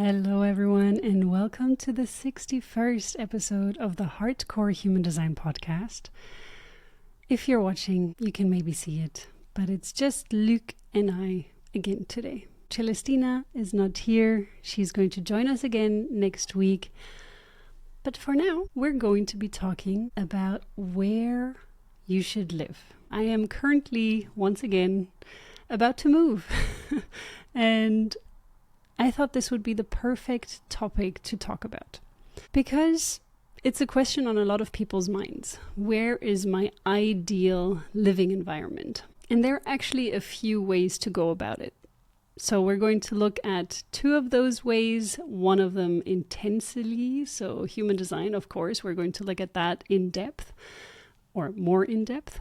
Hello everyone and welcome to the 61st episode of the Hardcore Human Design Podcast. If you're watching, you can maybe see it, but it's just Luke and I again today. Celestina is not here. She's going to join us again next week. But for now, we're going to be talking about where you should live. I am currently, once again, about to move. And I thought this would be the perfect topic to talk about. Because it's a question on a lot of people's minds. Where is my ideal living environment? And there are actually a few ways to go about it. So we're going to look at two of those ways, one of them intensely. So human design, of course, we're going to look at that in depth or more in depth.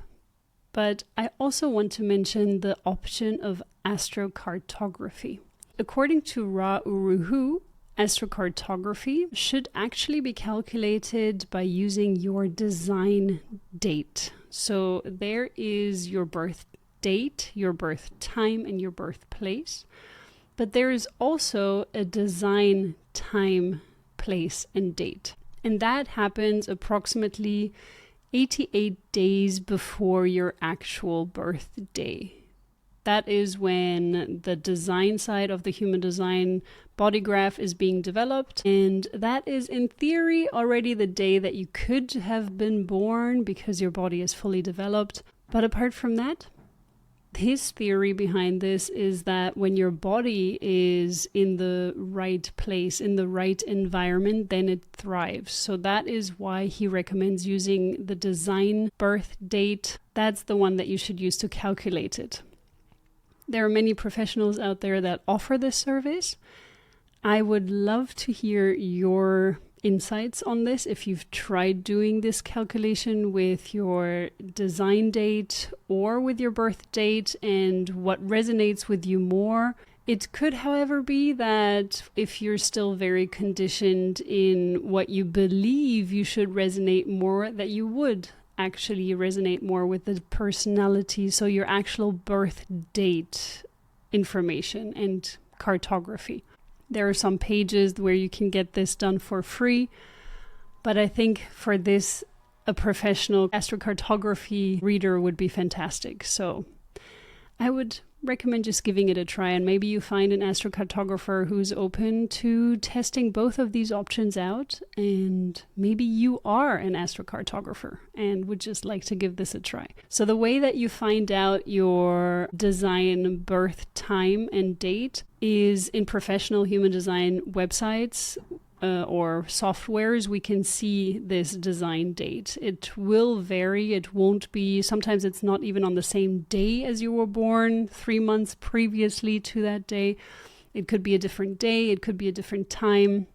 But I also want to mention the option of astrocartography. According to Ra Uruhu, astrocartography should actually be calculated by using your design date. So there is your birth date, your birth time, and your birthplace. But there is also a design time, place, and date. And that happens approximately 88 days before your actual birthday. That is when the design side of the human design body graph is being developed. And that is in theory already the day that you could have been born because your body is fully developed. But apart from that, his theory behind this is that when your body is in the right place, in the right environment, then it thrives. So that is why he recommends using the design birth date. That's the one that you should use to calculate it. There are many professionals out there that offer this service. I would love to hear your insights on this if you've tried doing this calculation with your design date or with your birth date and what resonates with you more. It could, however, be that if you're still very conditioned in what you believe you should resonate more, that you would actually resonate more with the personality, so your actual birth date information and cartography. There are some pages where you can get this done for free, but I think for this, a professional astrocartography reader would be fantastic. So I would recommend just giving it a try, and maybe you find an astrocartographer who's open to testing both of these options out, and maybe you are an astrocartographer and would just like to give this a try. So the way that you find out your design birth time and date is in professional human design websites or softwares. We can see this design date. It will vary. It won't be, sometimes it's not even on the same day as you were born, 3 months previously to that day. It could be a different day. It could be a different time.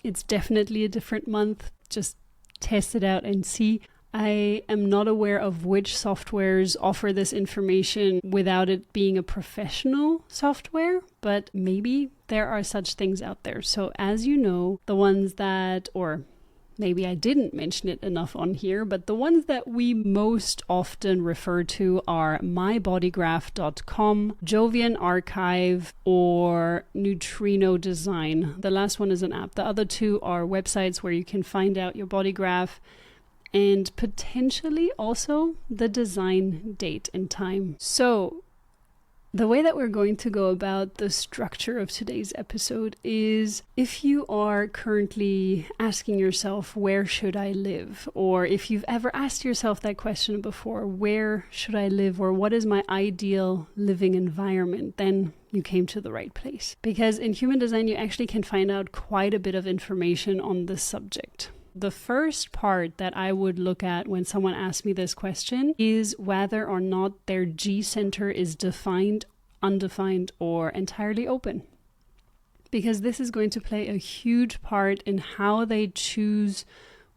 It's definitely a different month. Just test it out and see. I am not aware of which softwares offer this information without it being a professional software, but maybe there are such things out there. So as you know, the ones that, or maybe I didn't mention it enough on here, but the ones that we most often refer to are mybodygraph.com, Jovian Archive, or Neutrino Design. The last one is an app. The other two are websites where you can find out your body graph and potentially also the design date and time. So the way that we're going to go about the structure of today's episode is, if you are currently asking yourself, where should I live? Or if you've ever asked yourself that question before, where should I live? Or what is my ideal living environment? Then you came to the right place. Because in human design, you actually can find out quite a bit of information on this subject. The first part that I would look at when someone asks me this question is whether or not their G center is defined, undefined, or entirely open. Because this is going to play a huge part in how they choose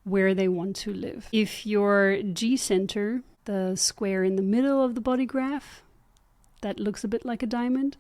where they want to live. If your G center, the square in the middle of the body graph, that looks a bit like a diamond,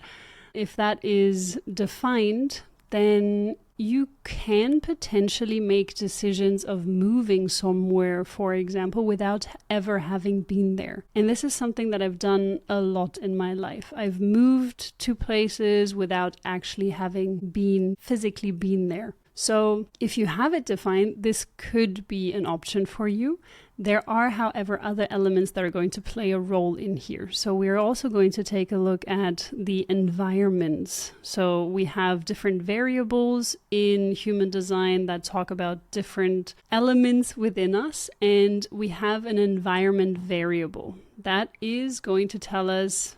if that is defined, then you can potentially make decisions of moving somewhere, for example, without ever having been there. And this is something that I've done a lot in my life. I've moved to places without actually having physically been there. So if you have it defined, this could be an option for you. There are, however, other elements that are going to play a role in here. So we're also going to take a look at the environments. So we have different variables in human design that talk about different elements within us, and we have an environment variable that is going to tell us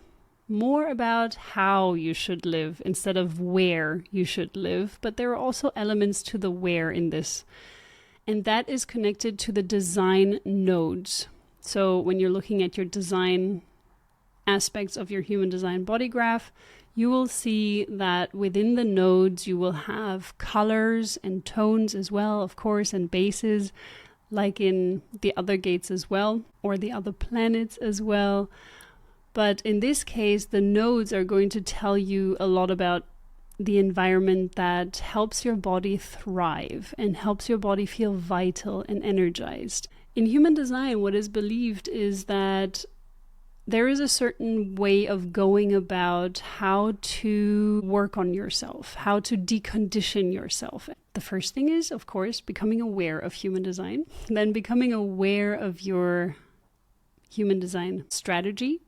more about how you should live instead of where you should live. But there are also elements to the where in this. And that is connected to the design nodes. So when you're looking at your design aspects of your human design body graph, you will see that within the nodes, you will have colors and tones as well, of course, and bases, like in the other gates as well, or the other planets as well. But in this case, the nodes are going to tell you a lot about the environment that helps your body thrive and helps your body feel vital and energized. In human design, what is believed is that there is a certain way of going about how to work on yourself, how to decondition yourself. The first thing is, of course, becoming aware of human design, then becoming aware of your human design strategy,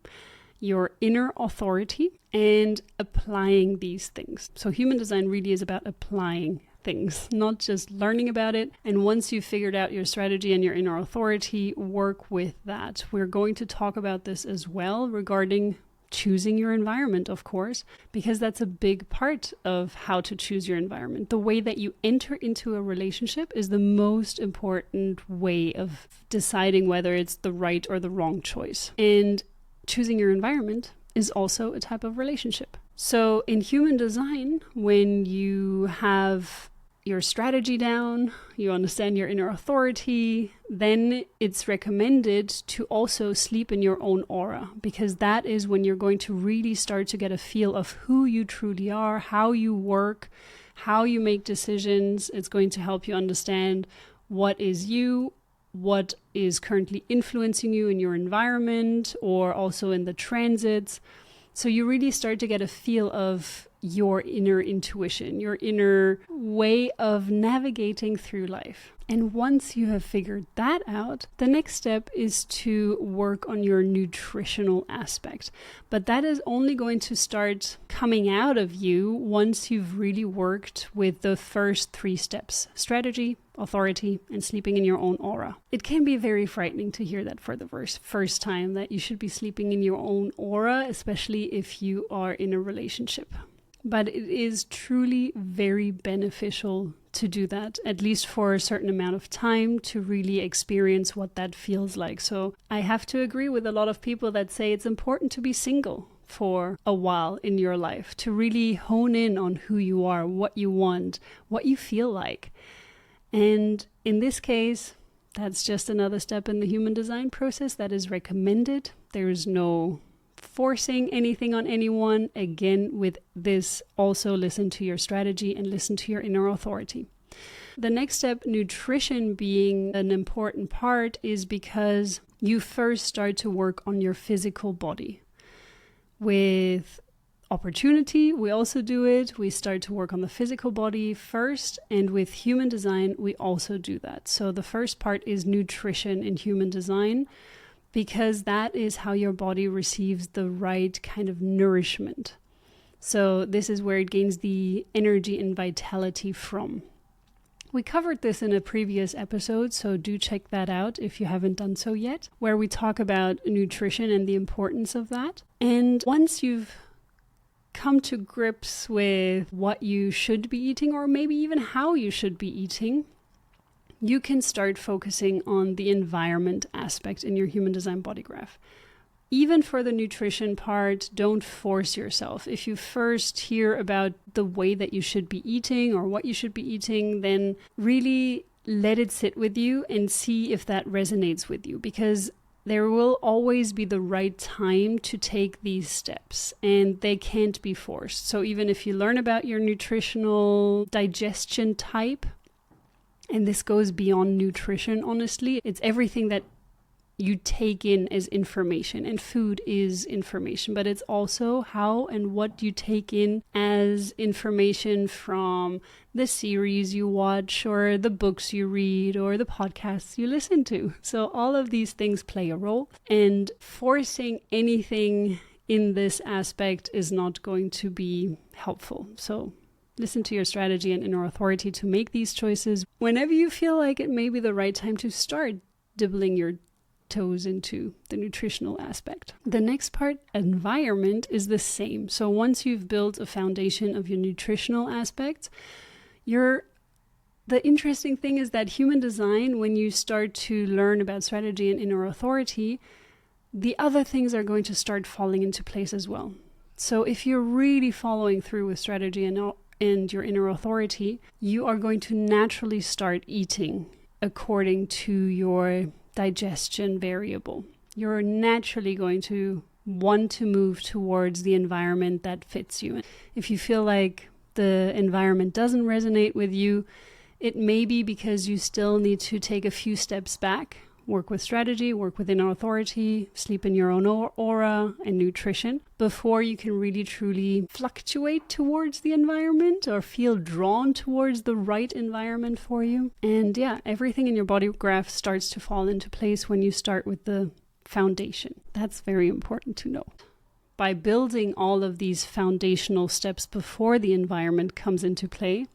your inner authority, and applying these things. So human design really is about applying things, not just learning about it. And once you've figured out your strategy and your inner authority, work with that. We're going to talk about this as well regarding choosing your environment, of course, because that's a big part of how to choose your environment. The way that you enter into a relationship is the most important way of deciding whether it's the right or the wrong choice. And choosing your environment is also a type of relationship. So in human design, when you have your strategy down, you understand your inner authority, then it's recommended to also sleep in your own aura, because that is when you're going to really start to get a feel of who you truly are, how you work, how you make decisions. It's going to help you understand what is you, what is currently influencing you in your environment or also in the transits. So you really start to get a feel of your inner intuition, your inner way of navigating through life. And once you have figured that out, the next step is to work on your nutritional aspect. But that is only going to start coming out of you once you've really worked with the first 3 steps: strategy, authority, and sleeping in your own aura. It can be very frightening to hear that for the first time, that you should be sleeping in your own aura, especially if you are in a relationship. But it is truly very beneficial to do that, at least for a certain amount of time, to really experience what that feels like. So I have to agree with a lot of people that say it's important to be single for a while in your life, to really hone in on who you are, what you want, what you feel like. And in this case, that's just another step in the human design process that is recommended. There is no forcing anything on anyone. Again, with this, also listen to your strategy and listen to your inner authority. The next step, nutrition being an important part, is because you first start to work on your physical body. With opportunity, we also do it. We start to work on the physical body first, and with human design, we also do that. So the first part is nutrition in human design, because that is how your body receives the right kind of nourishment. So this is where it gains the energy and vitality from. We covered this in a previous episode, so do check that out if you haven't done so yet, where we talk about nutrition and the importance of that. And once you've come to grips with what you should be eating, or maybe even how you should be eating, you can start focusing on the environment aspect in your human design body graph. Even for the nutrition part, don't force yourself. If you first hear about the way that you should be eating or what you should be eating, then really let it sit with you and see if that resonates with you. Because there will always be the right time to take these steps, and they can't be forced. So even if you learn about your nutritional digestion type, and this goes beyond nutrition, honestly, it's everything that you take in as information, and food is information, but it's also how and what you take in as information from the series you watch or the books you read or the podcasts you listen to. So all of these things play a role, and forcing anything in this aspect is not going to be helpful. So listen to your strategy and inner authority to make these choices whenever you feel like it may be the right time to start dibbling your toes into the nutritional aspect. The next part, environment, is the same. So once you've built a foundation of your nutritional aspect, the interesting thing is that human design, when you start to learn about strategy and inner authority, the other things are going to start falling into place as well. So if you're really following through with strategy and your inner authority, you are going to naturally start eating according to your digestion variable. You're naturally going to want to move towards the environment that fits you. If you feel like the environment doesn't resonate with you, it may be because you still need to take a few steps back, work with strategy, work with inner authority, sleep in your own aura, and nutrition before you can really truly fluctuate towards the environment or feel drawn towards the right environment for you. And yeah, everything in your body graph starts to fall into place when you start with the foundation. That's very important to know. By building all of these foundational steps before the environment comes into play,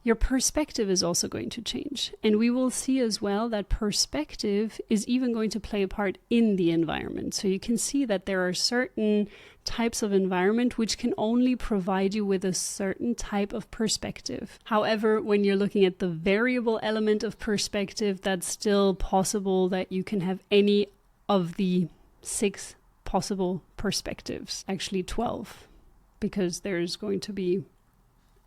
your perspective is also going to change. And we will see as well that perspective is even going to play a part in the environment. So you can see that there are certain types of environment which can only provide you with a certain type of perspective. However, when you're looking at the variable element of perspective, that's still possible that you can have any of the 6 possible perspectives, actually 12, because there's going to be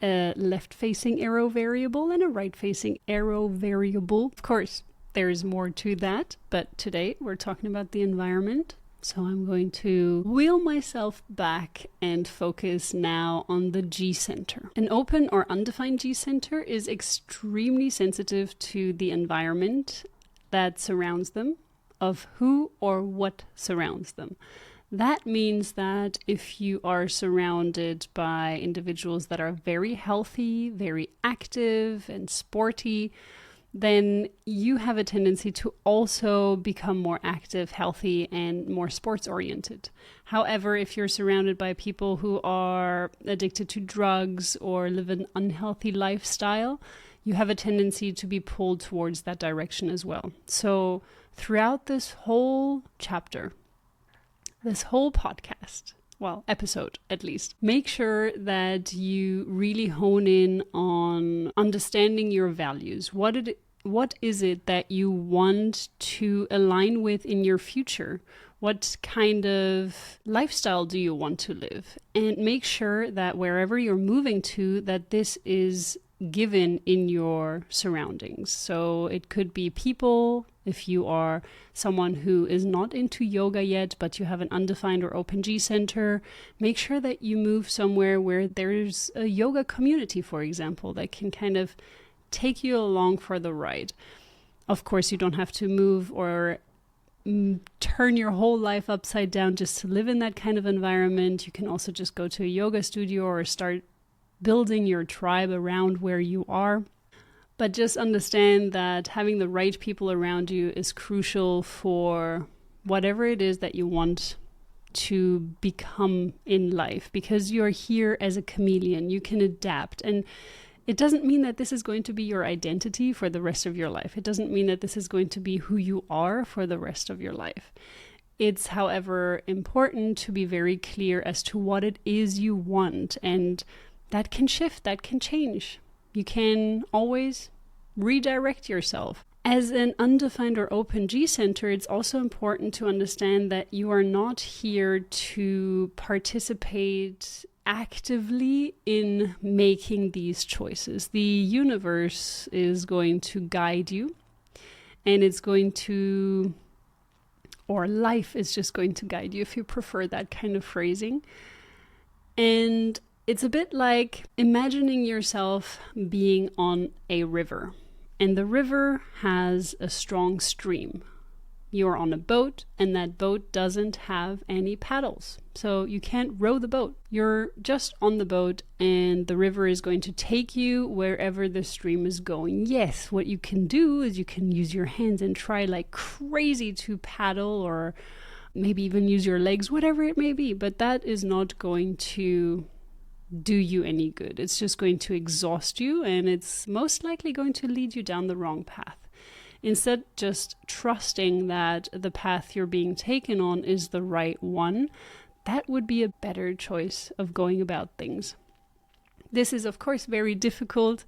a left-facing arrow variable and a right-facing arrow variable. Of course, there's more to that, but today we're talking about the environment. So I'm going to wheel myself back and focus now on the G center. An open or undefined G center is extremely sensitive to the environment that surrounds them, of who or what surrounds them. That means that if you are surrounded by individuals that are very healthy, very active and sporty, then you have a tendency to also become more active, healthy, and more sports oriented. However, if you're surrounded by people who are addicted to drugs or live an unhealthy lifestyle, you have a tendency to be pulled towards that direction as well. So throughout this whole chapter, this whole podcast, well, episode at least, make sure that you really hone in on understanding your values. What is it that you want to align with in your future? What kind of lifestyle do you want to live? And make sure that wherever you're moving to, that this is given in your surroundings. So it could be people. If you are someone who is not into yoga yet, but you have an undefined or open G center, make sure that you move somewhere where there's a yoga community, for example, that can kind of take you along for the ride. Of course, you don't have to move or turn your whole life upside down just to live in that kind of environment. You can also just go to a yoga studio or start building your tribe around where you are. But just understand that having the right people around you is crucial for whatever it is that you want to become in life, because you're here as a chameleon. You can adapt. And it doesn't mean that this is going to be your identity for the rest of your life. It doesn't mean that this is going to be who you are for the rest of your life. It's, however, important to be very clear as to what it is you want, and that can shift, that can change. You can always redirect yourself. As an undefined or open G center, it's also important to understand that you are not here to participate actively in making these choices. The universe is going to guide you, and it's going to or life is just going to guide you, if you prefer that kind of phrasing. And it's a bit like imagining yourself being on a river, and the river has a strong stream. You're on a boat, and that boat doesn't have any paddles, so you can't row the boat. You're just on the boat, and the river is going to take you wherever the stream is going. Yes, what you can do is you can use your hands and try like crazy to paddle, or maybe even use your legs, whatever it may be, but that is not going to do you any good. It's just going to exhaust you, and it's most likely going to lead you down the wrong path. Instead, just trusting that the path you're being taken on is the right one, that would be a better choice of going about things. This is, of course, very difficult,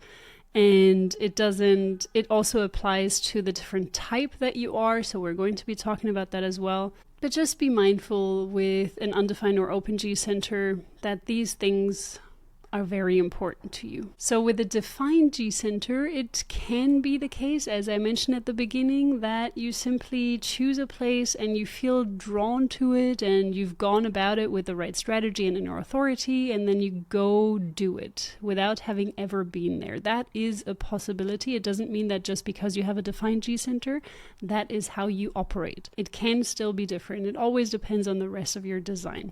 and it also applies to the different type that you are, so we're going to be talking about that as well. But just be mindful with an undefined or open G center that these things are very important to you. So with a defined G center, it can be the case, as I mentioned at the beginning, that you simply choose a place and you feel drawn to it, and you've gone about it with the right strategy and inner authority, and then you go do it without having ever been there. That is a possibility. It doesn't mean that just because you have a defined G center, that is how you operate. It can still be different. It always depends on the rest of your design.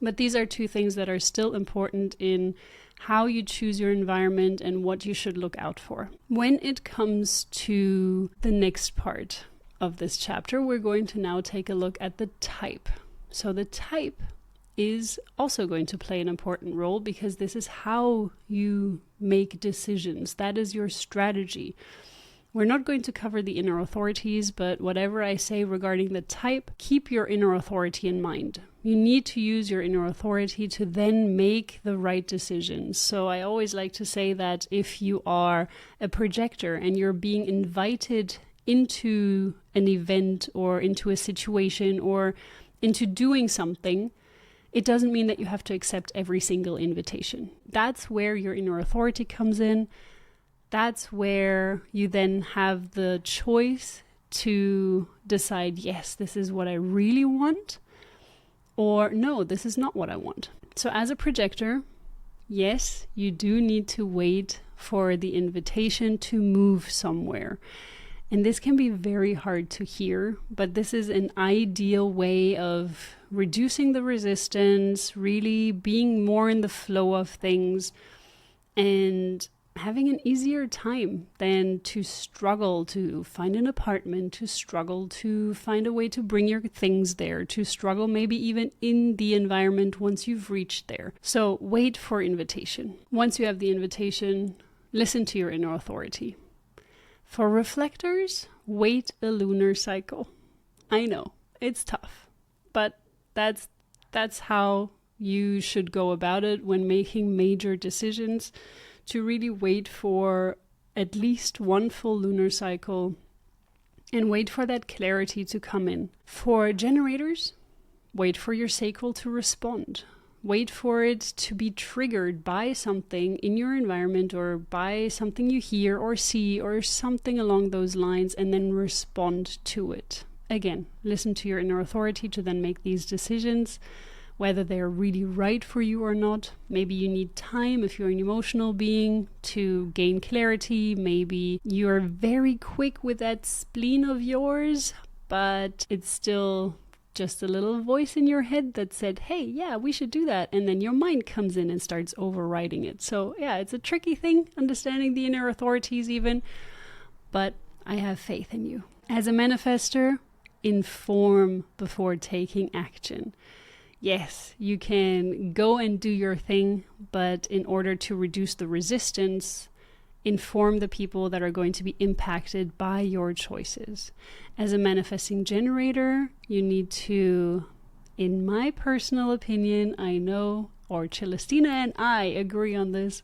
But these are two things that are still important in how you choose your environment and what you should look out for. When it comes to the next part of this chapter, we're going to now take a look at the type. So the type is also going to play an important role, because this is how you make decisions. That is your strategy. We're not going to cover the inner authorities, but whatever I say regarding the type, keep your inner authority in mind. You need to use your inner authority to then make the right decisions. So I always like to say that if you are a projector and you're being invited into an event or into a situation or into doing something, it doesn't mean that you have to accept every single invitation. That's where your inner authority comes in. That's where you then have the choice to decide, yes, this is what I really want, or no, this is not what I want. So as a projector, yes, you do need to wait for the invitation to move somewhere. And this can be very hard to hear, but this is an ideal way of reducing the resistance, really being more in the flow of things, and having an easier time than to struggle to find an apartment, to struggle to find a way to bring your things there, to struggle maybe even in the environment once you've reached there. So wait for invitation. Once you have the invitation, listen to your inner authority. For reflectors, wait a lunar cycle. I know, it's tough, but that's how you should go about it when making major decisions, to really wait for at least one full lunar cycle and wait for that clarity to come in. For generators, wait for your sacral to respond. Wait for it to be triggered by something in your environment or by something you hear or see or something along those lines, and then respond to it. Again, listen to your inner authority to then make these decisions, whether they're really right for you or not. Maybe you need time if you're an emotional being to gain clarity. Maybe you're very quick with that spleen of yours, but it's still just a little voice in your head that said, hey, yeah, we should do that. And then your mind comes in and starts overriding it. So yeah, it's a tricky thing, understanding the inner authorities even, but I have faith in you. As a manifestor, inform before taking action. Yes, you can go and do your thing, but in order to reduce the resistance, inform the people that are going to be impacted by your choices. As a manifesting generator, you need to, in my personal opinion, I know, or Celestina and I agree on this,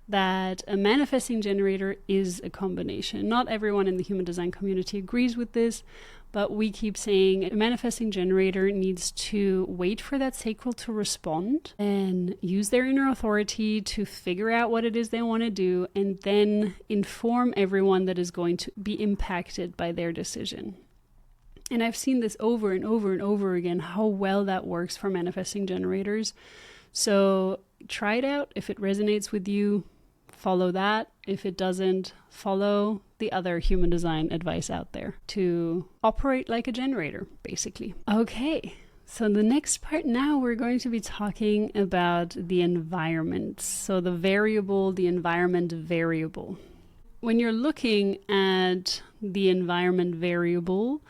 that a manifesting generator is a combination. Not everyone in the human design community agrees with this, but we keep saying a manifesting generator needs to wait for that sacral to respond and use their inner authority to figure out what it is they want to do, and then inform everyone that is going to be impacted by their decision. And I've seen this over and over and over again, how well that works for manifesting generators. So try it out. If it resonates with you, follow that. If it doesn't, follow the other human design advice out there to operate like a generator, basically. Okay, so the next part now, we're going to be talking about the environment. So the variable, the environment variable. When you're looking at the environment variable,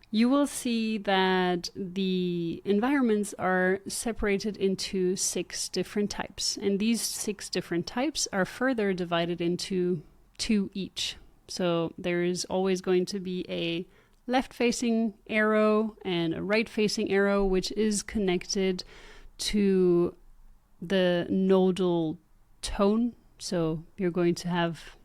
you will see that the environments are separated into 6 different types. And these 6 different types are further divided into 2 each. So there is always going to be a left-facing arrow and a right-facing arrow, which is connected to the nodal tone. So you're going to have,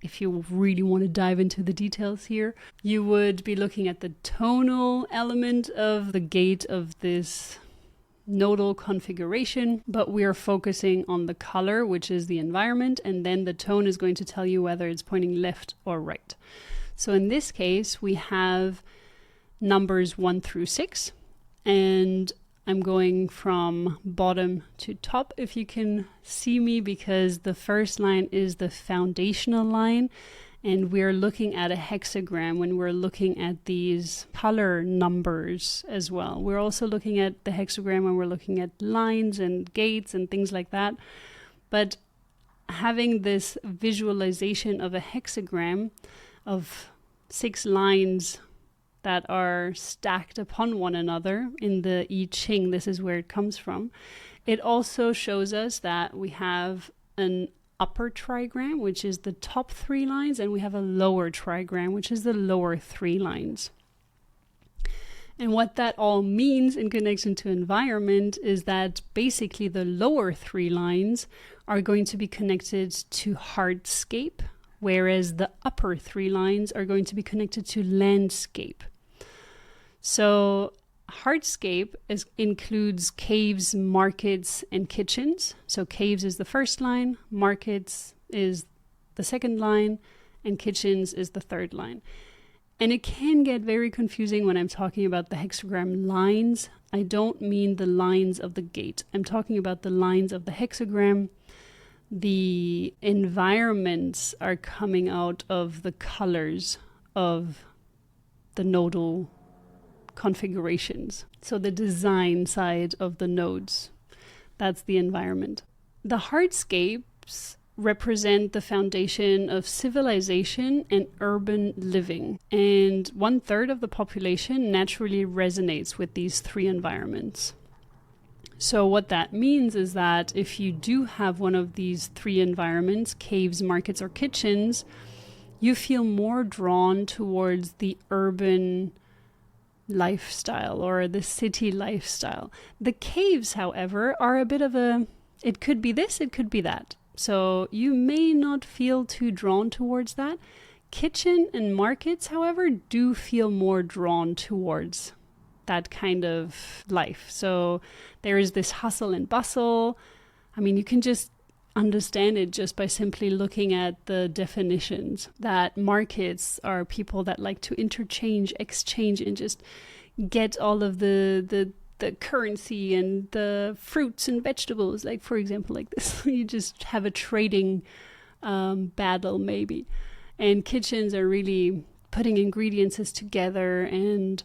if you really want to dive into the details here, you would be looking at the tonal element of the gate of this nodal configuration, but we are focusing on the color, which is the environment, and then the tone is going to tell you whether it's pointing left or right. So in this case, we have numbers 1 through 6, and I'm going from bottom to top, if you can see me, because the first line is the foundational line, and we're looking at a hexagram when we're looking at these color numbers as well. We're also looking at the hexagram when we're looking at lines and gates and things like that. But having this visualization of a hexagram of 6 lines that are stacked upon one another in the I Ching, this is where it comes from. It also shows us that we have an upper trigram, which is the top 3 lines, and we have a lower trigram, which is the lower 3 lines. And what that all means in connection to environment is that basically the lower 3 lines are going to be connected to hardscape, whereas the upper 3 lines are going to be connected to landscape. So hardscape includes caves, markets, and kitchens. So caves is the first line, markets is the second line, and kitchens is the third line. And it can get very confusing when I'm talking about the hexagram lines. I don't mean the lines of the gate. I'm talking about the lines of the hexagram. The environments are coming out of the colors of the nodal configurations. So the design side of the nodes, that's the environment. The hardscapes represent the foundation of civilization and urban living. And 1/3 of the population naturally resonates with these 3 environments. So what that means is that if you do have one of these 3 environments, caves, markets, or kitchens, you feel more drawn towards the urban lifestyle or the city lifestyle. The caves, however, are a bit of it could be this, it could be that. So you may not feel too drawn towards that. Kitchen and markets, however, do feel more drawn towards that kind of life. So there is this hustle and bustle. I mean, you can just understand it just by simply looking at the definitions, that markets are people that like to exchange, and just get all of the currency and the fruits and vegetables, like for example like this. You just have a trading battle maybe. And kitchens are really putting ingredients together and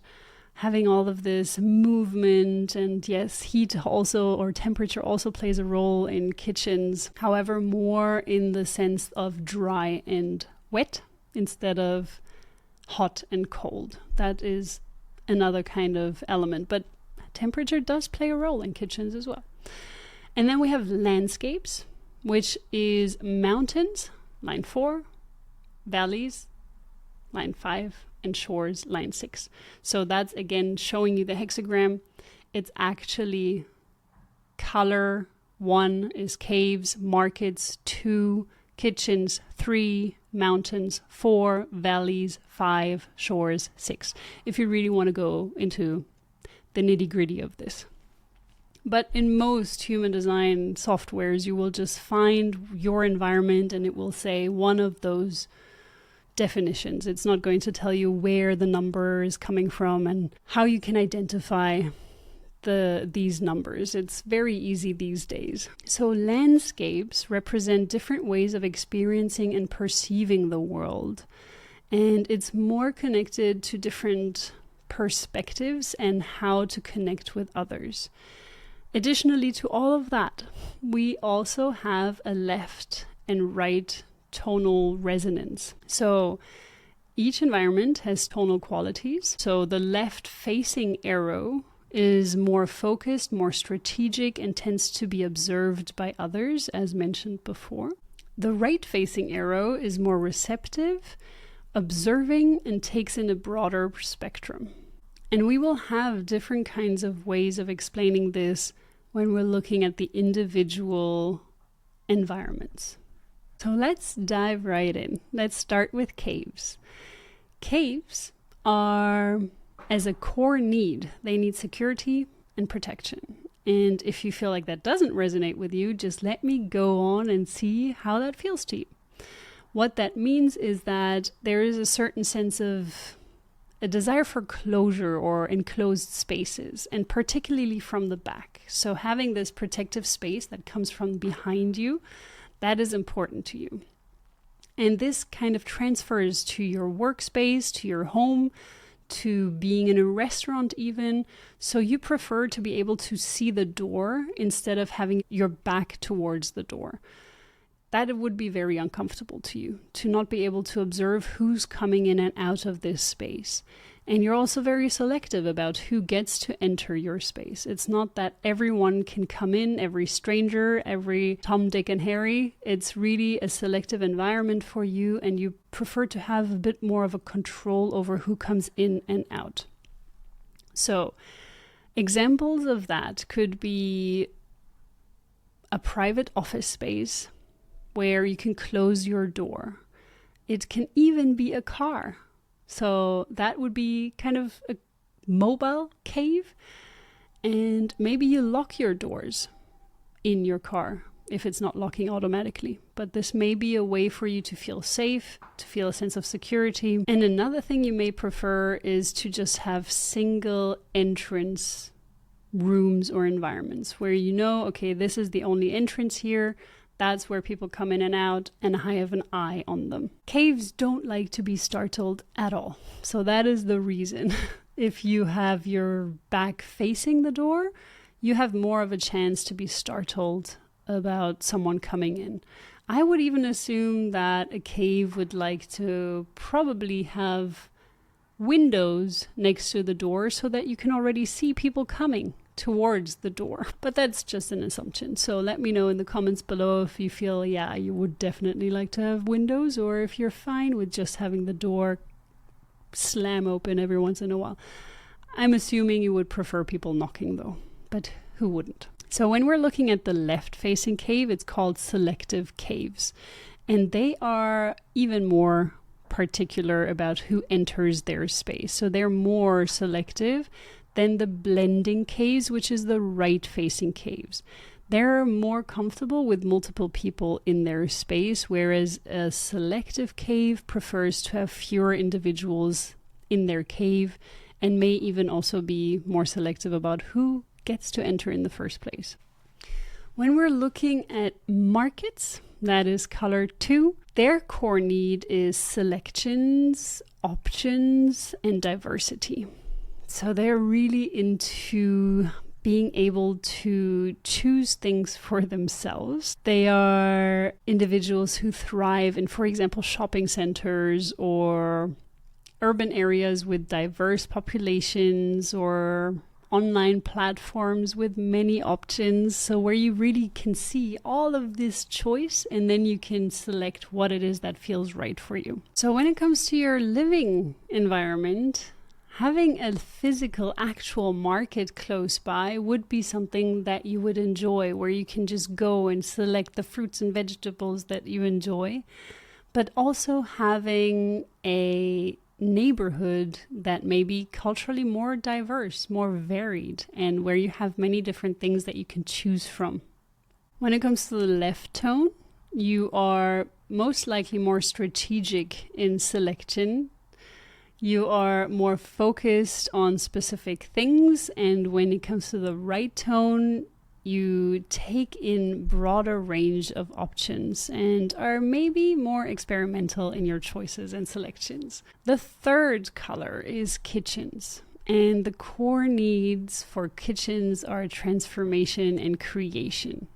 having all of this movement, and yes, heat also, or temperature also plays a role in kitchens. However, more in the sense of dry and wet instead of hot and cold. That is another kind of element, but temperature does play a role in kitchens as well. And then we have landscapes, which is mountains, line 4, valleys, line 5, and shores, line 6. So that's again showing you the hexagram. It's actually color. 1 is caves, markets, 2 kitchens, 3 mountains, 4 valleys, 5 shores, 6. If you really want to go into the nitty-gritty of this. But in most human design softwares, you will just find your environment and it will say one of those definitions. It's not going to tell you where the number is coming from and how you can identify these numbers. It's very easy these days. So landscapes represent different ways of experiencing and perceiving the world. And it's more connected to different perspectives and how to connect with others. Additionally to all of that, we also have a left and right tonal resonance. So each environment has tonal qualities. So the left facing arrow is more focused, more strategic, and tends to be observed by others, as mentioned before. The right facing arrow is more receptive, observing, and takes in a broader spectrum. And we will have different kinds of ways of explaining this when we're looking at the individual environments. So let's dive right in. Let's start with caves. Caves are, as a core need, they need security and protection. And if you feel like that doesn't resonate with you, just let me go on and see how that feels to you. What that means is that there is a certain sense of a desire for closure or enclosed spaces, and particularly from the back. So having this protective space that comes from behind you, that is important to you. And this kind of transfers to your workspace, to your home, to being in a restaurant even. So you prefer to be able to see the door instead of having your back towards the door. That would be very uncomfortable to you, to not be able to observe who's coming in and out of this space. And you're also very selective about who gets to enter your space. It's not that everyone can come in, every stranger, every Tom, Dick, and Harry. It's really a selective environment for you, and you prefer to have a bit more of a control over who comes in and out. So, examples of that could be a private office space where you can close your door. It can even be a car. So that would be kind of a mobile cave. And maybe you lock your doors in your car if it's not locking automatically. But this may be a way for you to feel safe, to feel a sense of security. And another thing you may prefer is to just have single entrance rooms or environments where you know, okay, this is the only entrance here. That's where people come in and out, and I have an eye on them. Caves don't like to be startled at all. So that is the reason. If you have your back facing the door, you have more of a chance to be startled about someone coming in. I would even assume that a cave would like to probably have windows next to the door so that you can already see people coming towards the door. But that's just an assumption. So let me know in the comments below if you feel, yeah, you would definitely like to have windows, or if you're fine with just having the door slam open every once in a while. I'm assuming you would prefer people knocking though, but who wouldn't? So when we're looking at the left-facing cave, it's called selective caves. And they are even more particular about who enters their space. So they're more selective than the blending caves, which is the right-facing caves. They're more comfortable with multiple people in their space, whereas a selective cave prefers to have fewer individuals in their cave and may even also be more selective about who gets to enter in the first place. When we're looking at markets, that is color 2, their core need is selections, options, and diversity. So they're really into being able to choose things for themselves. They are individuals who thrive in, for example, shopping centers or urban areas with diverse populations, or online platforms with many options. So where you really can see all of this choice, and then you can select what it is that feels right for you. So when it comes to your living environment, having a physical, actual market close by would be something that you would enjoy, where you can just go and select the fruits and vegetables that you enjoy. But also having a neighborhood that may be culturally more diverse, more varied, and where you have many different things that you can choose from. When it comes to the left tone, you are most likely more strategic in selection. You are more focused on specific things, and when it comes to the right tone, you take in broader range of options and are maybe more experimental in your choices and selections. The third color is kitchens. And the core needs for kitchens are transformation and creation.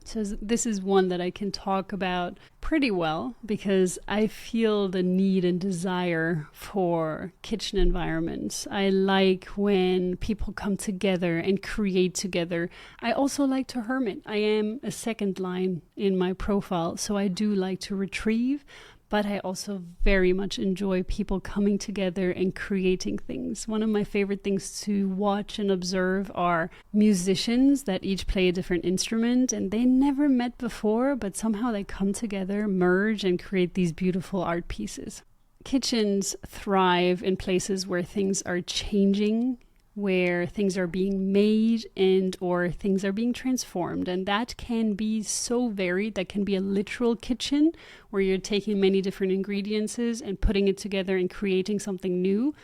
So this is one that I can talk about pretty well because I feel the need and desire for kitchen environments. I like when people come together and create together. I also like to hermit. I am a second line in my profile, so I do like to retrieve. But I also very much enjoy people coming together and creating things. One of my favorite things to watch and observe are musicians that each play a different instrument, and they never met before, but somehow they come together, merge, and create these beautiful art pieces. Kitchens thrive in places where things are changing, where things are being made and or things are being transformed, and that can be so varied. That can be a literal kitchen where you're taking many different ingredients and putting it together and creating something new,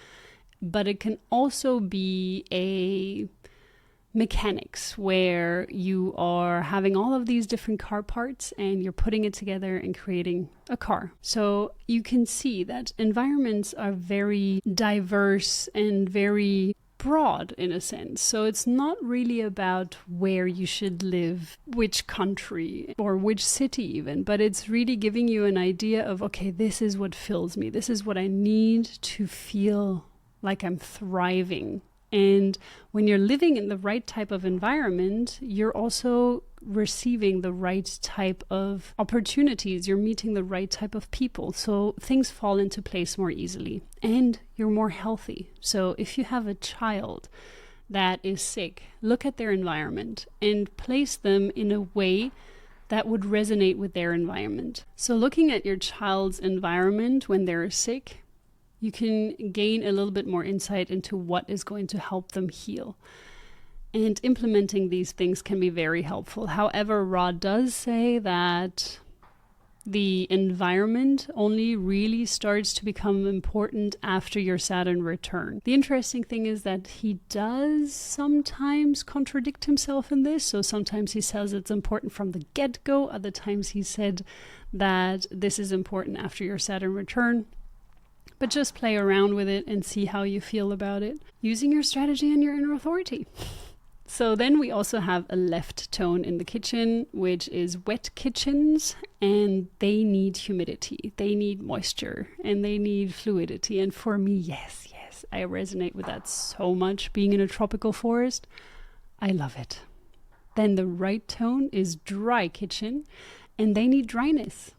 but it can also be a mechanics where you are having all of these different car parts and you're putting it together and creating a car. So you can see that environments are very diverse and very broad in a sense. So it's not really about where you should live, which country or which city even, but it's really giving you an idea of, okay, this is what fills me. This is what I need to feel like I'm thriving. And when you're living in the right type of environment, you're also receiving the right type of opportunities. You're meeting the right type of people. So things fall into place more easily and you're more healthy. So if you have a child that is sick, look at their environment and place them in a way that would resonate with their environment. So looking at your child's environment when they're sick, you can gain a little bit more insight into what is going to help them heal. And implementing these things can be very helpful. However, Ra does say that the environment only really starts to become important after your Saturn return. The interesting thing is that he does sometimes contradict himself in this. So sometimes he says it's important from the get-go. Other times he said that this is important after your Saturn return. But just play around with it and see how you feel about it, using your strategy and your inner authority. So then we also have a left tone in the kitchen, which is wet kitchens, and they need humidity, they need moisture, and they need fluidity. And for me, yes, I resonate with that so much. Being in a tropical forest, I love it. Then the right tone is dry kitchen, and they need dryness.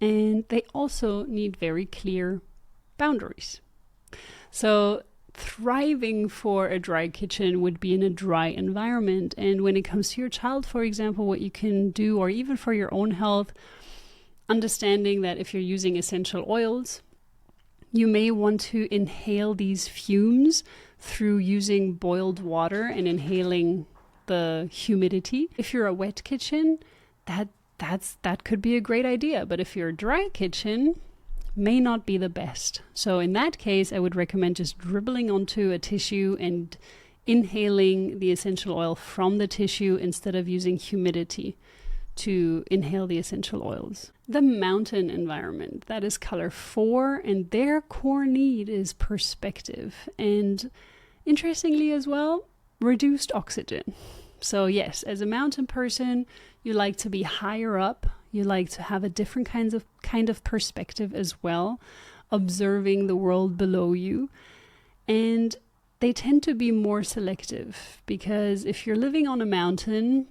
And they also need very clear boundaries. So thriving for a dry kitchen would be in a dry environment. And when it comes to your child, for example, what you can do, or even for your own health, understanding that if you're using essential oils, you may want to inhale these fumes through using boiled water and inhaling the humidity. If you're a wet kitchen, that could be a great idea. But if you're a dry kitchen, may not be the best. So in that case, I would recommend just dribbling onto a tissue and inhaling the essential oil from the tissue instead of using humidity to inhale the essential oils. The mountain environment, that is color 4, and their core need is perspective. And interestingly as well, reduced oxygen. So yes, as a mountain person, you like to be higher up. You like to have a different kind of perspective as well, observing the world below you. And they tend to be more selective because if you're living on a mountain,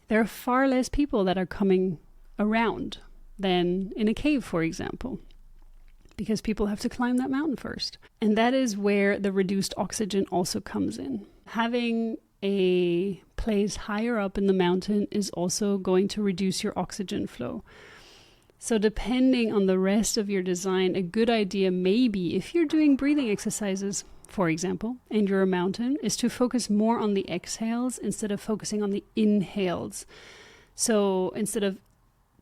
there are far less people that are coming around than in a cave, for example, because people have to climb that mountain first. And that is where the reduced oxygen also comes in. Having a place higher up in the mountain is also going to reduce your oxygen flow. So depending on the rest of your design, a good idea may be, if you're doing breathing exercises, for example, and you're a mountain, is to focus more on the exhales instead of focusing on the inhales. So instead of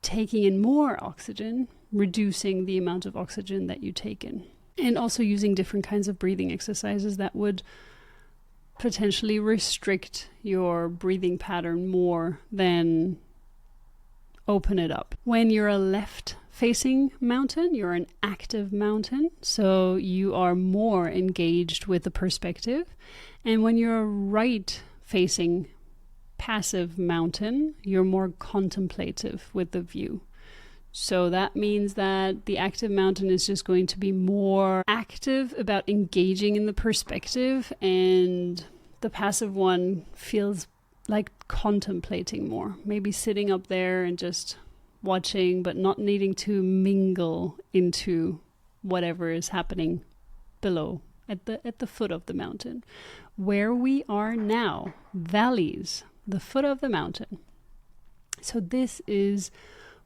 taking in more oxygen, reducing the amount of oxygen that you take in. And also using different kinds of breathing exercises that would potentially restrict your breathing pattern more than open it up. When you're a left-facing mountain, you're an active mountain, so you are more engaged with the perspective. And when you're a right-facing passive mountain, you're more contemplative with the view. So that means that the active mountain is just going to be more active about engaging in the perspective, and the passive one feels like contemplating more, maybe sitting up there and just watching, but not needing to mingle into whatever is happening below at the foot of the mountain. Where we are now, valleys, the foot of the mountain. So this is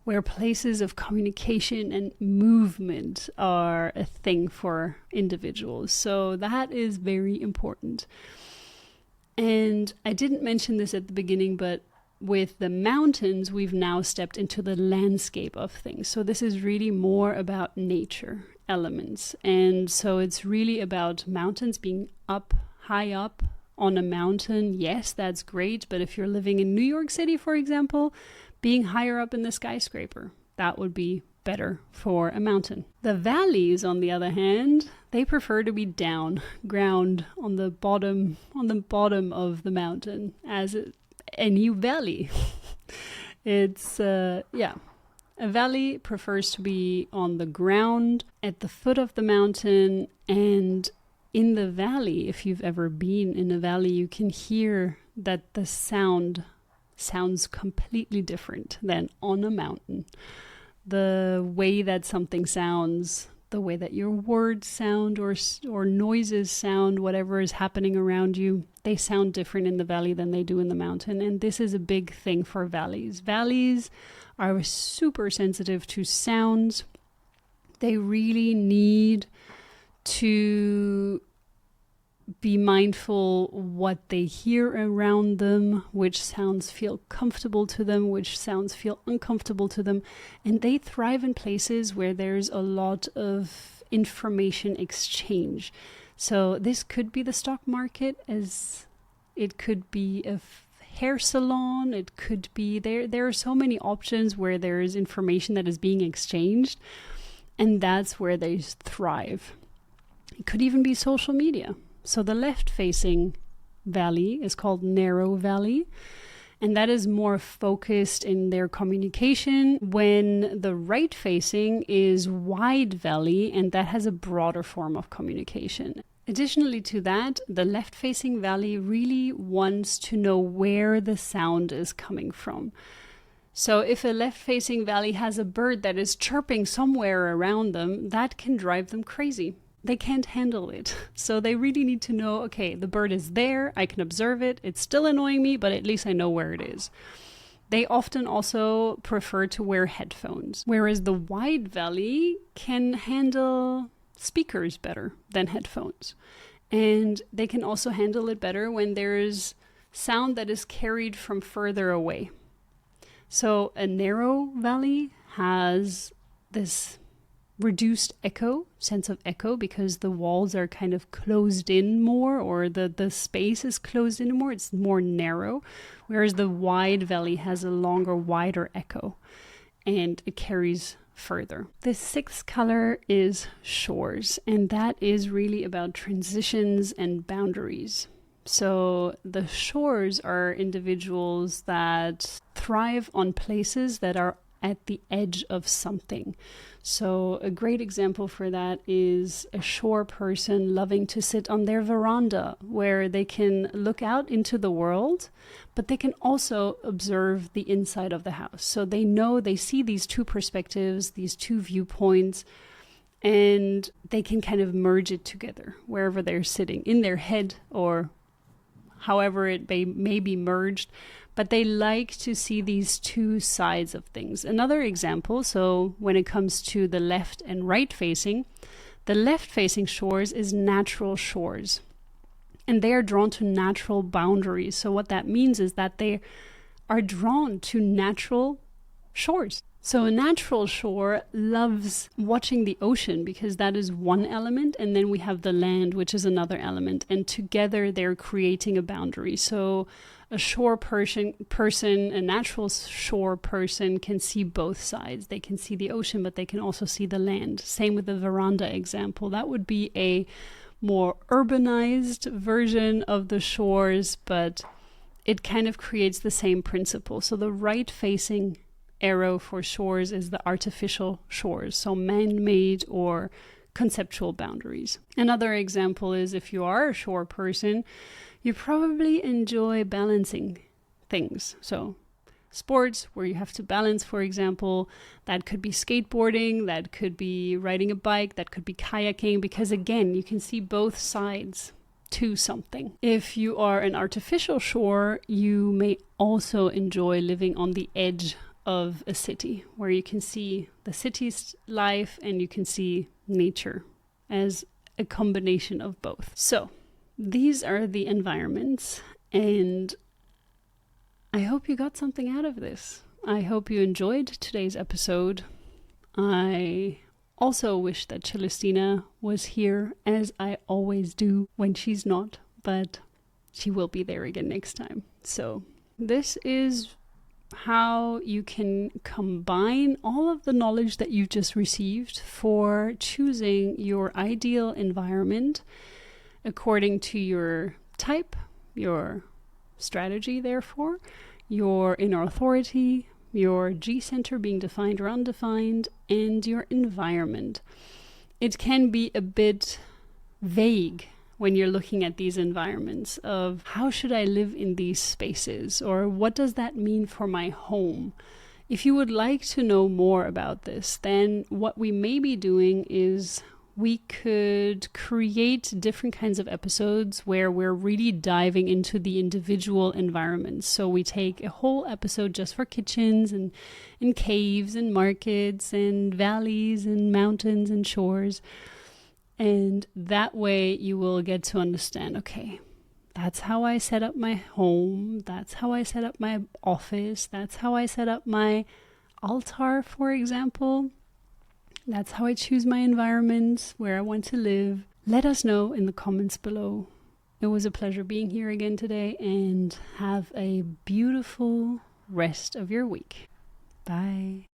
where places of communication and movement are a thing for individuals. So that is very important. And I didn't mention this at the beginning, but with the mountains, we've now stepped into the landscape of things. So this is really more about nature elements. And so it's really about mountains being up, high up on a mountain. Yes, that's great. But if you're living in New York City, for example, being higher up in the skyscraper, that would be better for a mountain. The valleys, on the other hand, they prefer to be down, ground on the bottom of the mountain, as any valley. It's a valley prefers to be on the ground at the foot of the mountain. And in the valley, if you've ever been in a valley, you can hear that the sound sounds completely different than on a mountain. The way that something sounds, the way that your words sound or noises sound, whatever is happening around you, they sound different in the valley than they do in the mountain. And this is a big thing for valleys. Valleys are super sensitive to sounds. They really need to be mindful what they hear around them, which sounds feel comfortable to them, which sounds feel uncomfortable to them. And they thrive in places where there's a lot of information exchange. So this could be the stock market, as it could be a hair salon, it could be there are so many options where there is information that is being exchanged, and that's where they thrive. It could even be social media. So the left-facing valley is called narrow valley, and that is more focused in their communication, when the right-facing is wide valley, and that has a broader form of communication. Additionally to that, the left-facing valley really wants to know where the sound is coming from. So if a left-facing valley has a bird that is chirping somewhere around them, that can drive them crazy. They can't handle it. So they really need to know, okay, the bird is there, I can observe it, it's still annoying me, but at least I know where it is. They often also prefer to wear headphones, whereas the wide valley can handle speakers better than headphones. And they can also handle it better when there's sound that is carried from further away. So a narrow valley has this reduced sense of echo, because the walls are kind of closed in more, or the space is closed in more. It's more narrow, whereas the wide valley has a longer, wider echo, and it carries further. The sixth color is shores, and that is really about transitions and boundaries. So the shores are individuals that thrive on places that are at the edge of something. So a great example for that is a shore person loving to sit on their veranda, where they can look out into the world, but they can also observe the inside of the house. So they see these two perspectives, these two viewpoints, and they can kind of merge it together wherever they're sitting, in their head or however it may be merged. But they like to see these two sides of things. Another example, so when it comes to the left and right facing, the left facing shores is natural shores. And they are drawn to natural boundaries. So what that means is that they are drawn to natural shores. So a natural shore loves watching the ocean because that is one element, and then we have the land, which is another element, and together they're creating a boundary. So a shore person, a natural shore person can see both sides. They can see the ocean, but they can also see the land. Same with the veranda example. That would be a more urbanized version of the shores, but it kind of creates the same principle. So the right facing arrow for shores is the artificial shores, so man-made or conceptual boundaries. Another example is if you are a shore person, you probably enjoy balancing things. So sports where you have to balance, for example, that could be skateboarding, that could be riding a bike, that could be kayaking, because again, you can see both sides to something. If you are an artificial shore, you may also enjoy living on the edge of a city where you can see the city's life and you can see nature as a combination of both. So these are the environments, and I hope you got something out of this. I hope you enjoyed today's episode. I also wish that Celestina was here, as I always do when she's not, but she will be there again next time. So this is how you can combine all of the knowledge that you've just received for choosing your ideal environment according to your type, your strategy, therefore, your inner authority, your G center being defined or undefined, and your environment. It can be a bit vague when you're looking at these environments of how should I live in these spaces, or what does that mean for my home? If you would like to know more about this, then what we may be doing is we could create different kinds of episodes where we're really diving into the individual environments. So we take a whole episode just for kitchens and caves and markets and valleys and mountains and shores. And that way you will get to understand, okay, that's how I set up my home. That's how I set up my office. That's how I set up my altar, for example. That's how I choose my environment, where I want to live. Let us know in the comments below. It was a pleasure being here again today, and have a beautiful rest of your week. Bye.